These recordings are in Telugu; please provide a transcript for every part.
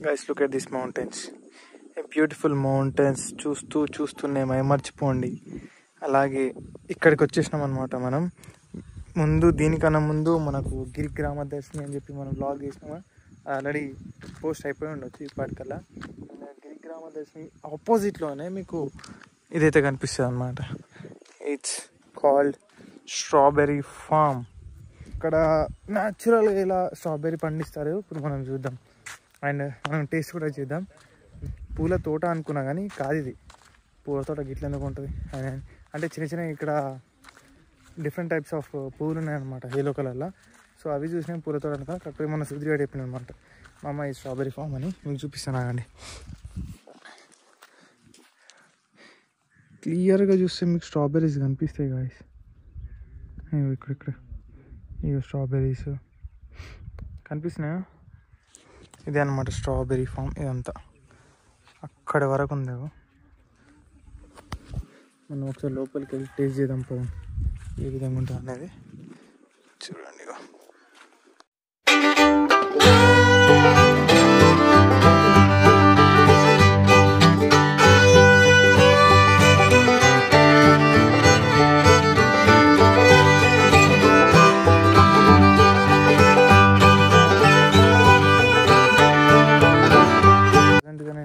Guys look at this mountains, beautiful mountains. చూస్తూనే మర్చిపోండి. అలాగే ఇక్కడికి వచ్చేసినాం అనమాట. మనం దీనికన్నా ముందు మనకు గిరిగ్రామ దర్శిని అని చెప్పి మనం బ్లాగ్ చేసినామా, ఆల్రెడీ పోస్ట్ అయిపోయి ఉండొచ్చు ఇప్పటికల్లా. గిరిగ్రామ దర్శిని ఆపోజిట్లోనే మీకు ఇదైతే కనిపిస్తుంది అనమాట. It's called strawberry farm. ఇక్కడ న్యాచురల్గా ఇలా స్ట్రాబెర్రీ పండిస్తారు. ఇప్పుడు మనం చూద్దాం అండ్ మనం టేస్ట్ కూడా చేద్దాం. పూల తోట అనుకున్నా కానీ కాదు, ఇది పూల తోట గిట్ల ఎందుకు ఉంటుంది అంటే చిన్న ఇక్కడ డిఫరెంట్ టైప్స్ ఆఫ్ పూలు ఉన్నాయన్నమాట ఎల్లో కలర్లో. సో అవి చూసి నేను పూల తోట అనుకున్నా. కరెక్ట్గా మన సుధీర్ చెప్పిన అనమాట, మా అమ్మ ఈ స్ట్రాబెర్రీ ఫామ్ అని. మీకు చూపిస్తాను ఆగండి. క్లియర్గా చూస్తే మీకు స్ట్రాబెర్రీస్ కనిపిస్తాయి గాయస్. ఇక్కడ ఇవి స్ట్రాబెర్రీస్ కనిపిస్తున్నాయా? ఇదే అనమాట స్ట్రాబెర్రీ ఫామ్. ఇదంతా అక్కడ వరకు ఉంది. మనం ఒకసారి లోపలికి వెళ్ళి టేస్ట్ చేద్దాం పోదాం, ఏ విధంగా ఉంటుంది అనేది. చూడండి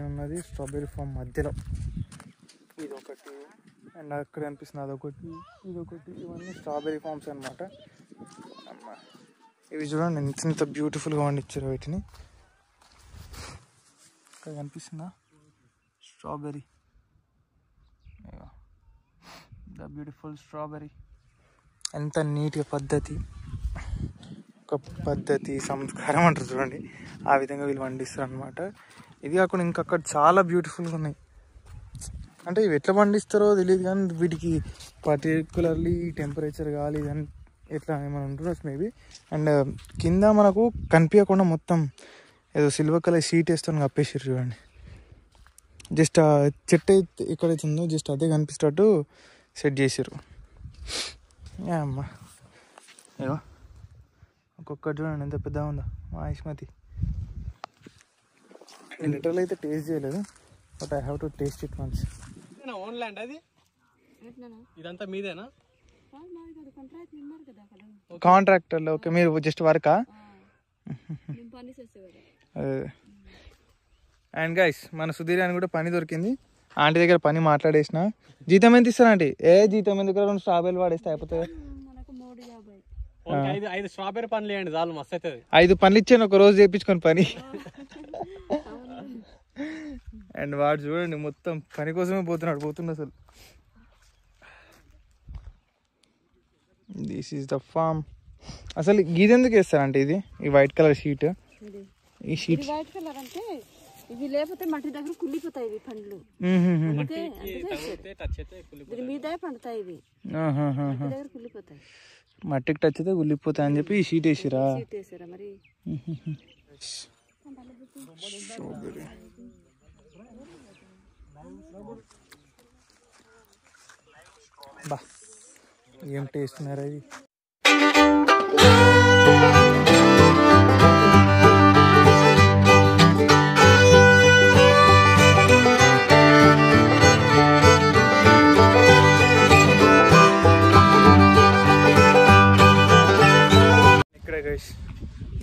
ఉన్నది స్ట్రాబెర్రీ ఫామ్ మధ్యలో. ఇది ఒకటి అండ్ అక్కడ కనిపిస్తుంది అదొకటి, ఇదొకటి. ఇవన్నీ స్ట్రాబెర్రీ ఫామ్స్ అనమాట. ఇవి చూడండి ఎంత బ్యూటిఫుల్గా వండిచ్చారు వీటిని. ఇక్కడ కనిపిస్తుందా స్ట్రాబెర్రీ, ద బ్యూటిఫుల్ స్ట్రాబెర్రీ. ఎంత నీట్గా ఒక పద్ధతి సంస్కారం అంటారు చూడండి, ఆ విధంగా వీళ్ళు వండిస్తారు అనమాట. ఇది కాకుండా ఇంకా అక్కడ చాలా బ్యూటిఫుల్గా ఉన్నాయి. అంటే ఇవి ఎట్లా పండిస్తారో తెలియదు కానీ వీటికి పర్టికులర్లీ టెంపరేచర్ కావాలి అని ఎట్లా ఏమైనా ఉంటుండొచ్చు మేబీ. అండ్ కింద మనకు కనిపించకుండా మొత్తం ఏదో సిల్వర్ కలర్ షీట్ వేస్తాను కప్పేసారు చూడండి. జస్ట్ ఆ చెట్టు అయితే ఎక్కడైతే ఉందో జస్ట్ అదే కనిపిస్తట్టు సెట్ చేసారు. అమ్మా ఏవో ఒక్కొక్కటి చూడండి ఎంత పెద్దగా ఉందో మా ఇస్మతి. లిటరల్ అయితే టేస్ట్ చేయలేదు, but I have to taste it once. Own land అది, ఇదంతా మీదేనా? కాంట్రాక్టర్. ఓకే, మీరు జస్ట్ వర్కా? అండ్ గైస్ మన సుధీర్ అని కూడా పని దొరికింది. ఆంటీ దగ్గర పని మాట్లాడేసిన. జీతం ఎంత ఇస్తారు ఆంటీ? జీతం ఎందుకు, 2 స్ట్రాబెర్రీ వాడేస్తే అయిపోతుంది. 5 స్ట్రాబెర్రీ పనులు వేయండి చాలు, మస్తు అవుతుంది. 5 పనులు ఇచ్చాను, ఒక రోజు చేయించుకొని పని. అండ్ వాడు చూడండి మొత్తం పని కోసమే పోతుండు అసలు. This is the farm. అసలు ఇది ఎందుకు వేస్తారంటే ఇది ఈ వైట్ కలర్ షీట్? ఈ షీట్ వైట్ కలర్ అంటే ఇవి లేకపోతే మట్టి దగ్గర కుళ్ళిపోతాయి ఇవి పండ్లు. మీద పండుతాయి ఇవి, దగ్గర కుళ్ళిపోతాయి. మట్టికి టచ్ అయితే కుళ్ళిపోతాయి అని చెప్పి ఈ షీట్ వేసిరా మరి. బా ఏం టేస్ట్ ఉన్నారా ఇది. ఇక్కడే గైస్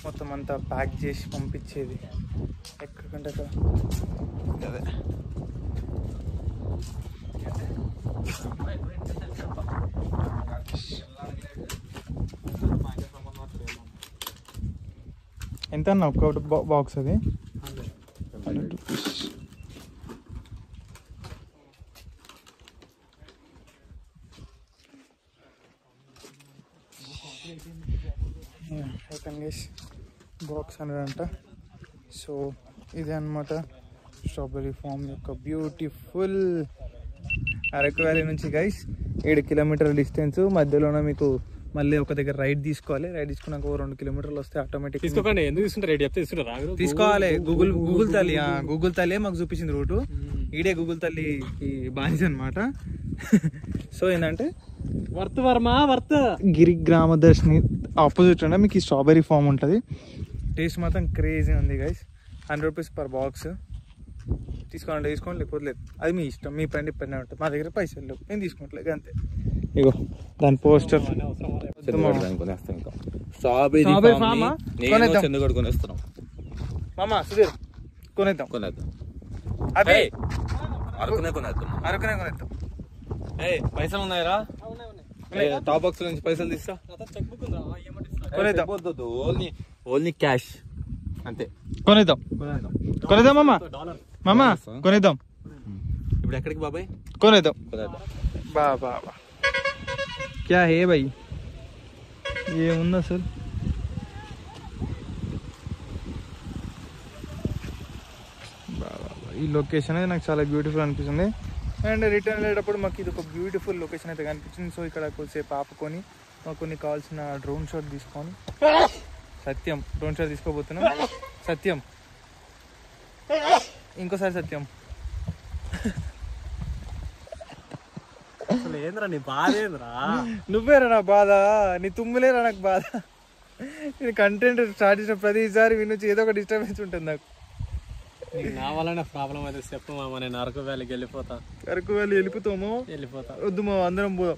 మొత్తం అంతా ప్యాక్ చేసి పంపించేది ఎక్కడికంటే అక్కడ. అదే ఎంత అన్న ఒక బాక్స్? అది 100 రూపీస్. బాక్స్ 100 అంట. సో ఇదే అనమాట స్ట్రాబెర్రీ ఫామ్ యొక్క బ్యూటిఫుల్ అరకు వ్యాలీ నుంచి గైస్ 7 కిలోమీటర్ల డిస్టెన్స్. మధ్యలోనే మీకు మళ్ళీ ఒక దగ్గర రైడ్ తీసుకోవాలి. రైడ్ తీసుకున్నాక 2 కిలోమీటర్లు వస్తే ఆటోమేటిక్ తీసుకోండి. ఎందుకు తీసుకుంటారు? రైడ్ చెప్తే తీసుకోవాలి. గూగుల్ తల్లి మాకు చూపించింది రూటు. ఈడే గూగుల్ తల్లి బానిస అనమాట. సో ఏంటంటే వర్త్ గిరిగ్రామ దర్శిని ఆపోజిట్ అంటే మీకు ఈ స్ట్రాబెర్రీ ఫామ్ ఉంటుంది. టేస్ట్ మాత్రం క్రేజీ ఉంది గైస్. 100 rupees per box. తీసుకోండి లేకపోతే లేదు, అది మీ ఇష్టం, మీ పని డిపెండ్ ఉంటుంది. మా దగ్గర పైసలు లేవు, నేను తీసుకోవట్లేదు అంతే. ఇగో దాని పోస్టర్ మామా సుధీర్ కొనేద్దాం. అదే అరకునే కొనేద్దాం. పైసలు ఉన్నాయరా? టాప్ బాక్స్ నుంచి పైసలు తీస్తా. ఓన్లీ క్యాష్ అంతే. కొనేద్దాం మామా కొనేద్దాం. ఇప్పుడు ఎక్కడికి బాబాయ్? కొనేద్దాం బా క్యా హే భాయ్, ఏముంది అసలు. ఈ లొకేషన్ అయితే నాకు చాలా బ్యూటిఫుల్ అనిపిస్తుంది. అండ్ రిటర్న్ వెళ్ళేటప్పుడు మాకు ఇది ఒక బ్యూటిఫుల్ లొకేషన్ అయితే కనిపించింది. సో ఇక్కడ కొద్దిసేపు ఆపుకొని మాకు కొన్ని కావాల్సిన డ్రోన్ షాట్ తీసుకొని సత్యం డ్రోన్ షాట్ తీసుకోబోతున్నాం. సత్యం ఇంకోసారి సత్యం. అసలు ఏంద్రా నీ బాధ ఏంద్రా? నువ్వేరా నా బాధ, నీ తుమ్ములేరా నాకు బాధ. నేను కంటెంట్ స్టార్ట్ చేసిన ప్రతిసారి మీ నుంచి ఏదో ఒక డిస్టర్బెన్స్ ఉంటుంది నాకు. నీకు నా వల్లనే ప్రాబ్లం అయితే చెప్పు మామ, నేను అరకు వ్యాలీకి వెళ్ళిపోతా. అరకు వ్యాలీ వెళ్ళిపోతాము, వెళ్ళిపోతా. వద్దు మా అందరం పోదాం.